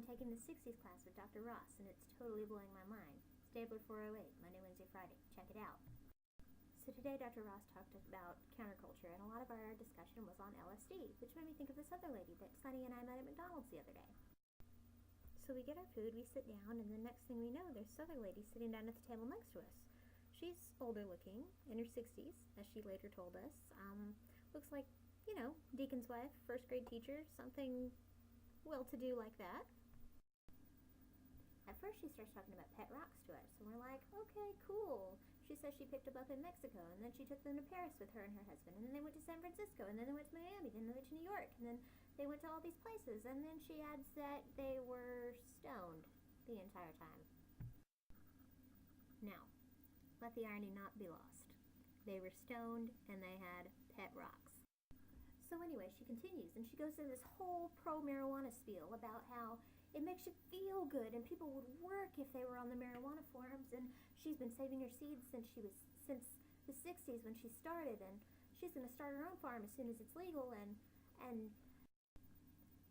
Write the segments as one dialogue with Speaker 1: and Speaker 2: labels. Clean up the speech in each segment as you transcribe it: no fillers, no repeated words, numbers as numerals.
Speaker 1: taking the 60s class with Dr. Ross, and it's totally blowing my mind. Stabler 408, Monday, Wednesday, Friday. Check it out. So today Dr. Ross talked about counterculture, and a lot of our discussion was on LSD, which made me think of this other lady that Sunny and I met at McDonald's the other day. So we get our food, we sit down, and the next thing we know, there's this other lady sitting down at the table next to us. She's older looking, in her 60s, as she later told us. Looks like, deacon's wife, first grade teacher, something well-to-do like that. At first she starts talking about pet rocks to us, and we're like, okay, cool. She says she picked them up in Mexico, and then she took them to Paris with her and her husband, and then they went to San Francisco, and then they went to Miami, then they went to New York, and then they went to all these places, and then she adds that they were stoned the entire time. Now, let the irony not be lost. They were stoned, and they had pet rocks. So anyway, she continues, and she goes through this whole pro-marijuana spiel about how it makes you feel good, and people would work if they were on the marijuana forums, and she's been saving her seeds since the 60s when she started, and she's going to start her own farm as soon as it's legal, and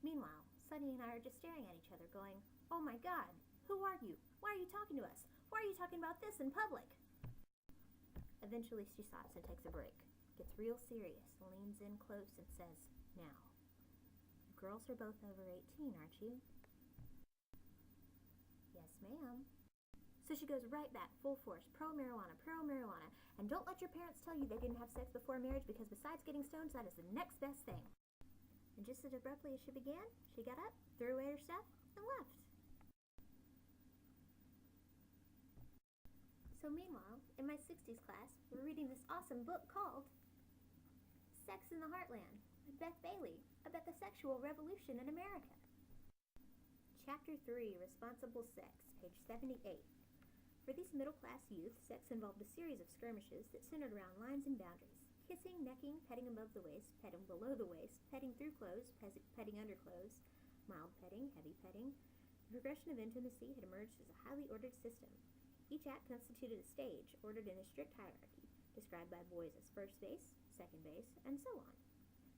Speaker 1: meanwhile, Sunny and I are just staring at each other going, oh my God, who are you? Why are you talking to us? Why are you talking about this in public? Eventually she stops and takes a break, gets real serious, leans in close and says, now, you girls are both over 18, aren't you? Yes, ma'am. So she goes right back, full force, pro-marijuana, and don't let your parents tell you they didn't have sex before marriage, because besides getting stoned, that is the next best thing. And just as abruptly as she began, she got up, threw away her stuff, and left. So meanwhile, in my 60s class, we're reading this awesome book called Sex in the Heartland by Beth Bailey about the sexual revolution in America. Chapter 3, Responsible Sex, page 78. For these middle-class youth, sex involved a series of skirmishes that centered around lines and boundaries. Kissing, necking, petting above the waist, petting below the waist, petting through clothes, petting under clothes, mild petting, heavy petting. The progression of intimacy had emerged as a highly ordered system. Each act constituted a stage, ordered in a strict hierarchy, described by boys as first base, second base, and so on,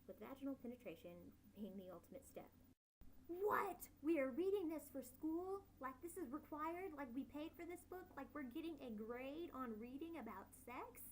Speaker 1: with vaginal penetration being the ultimate step. What? We are reading this for school? Like this is required? Like we paid for this book? Like we're getting a grade on reading about sex?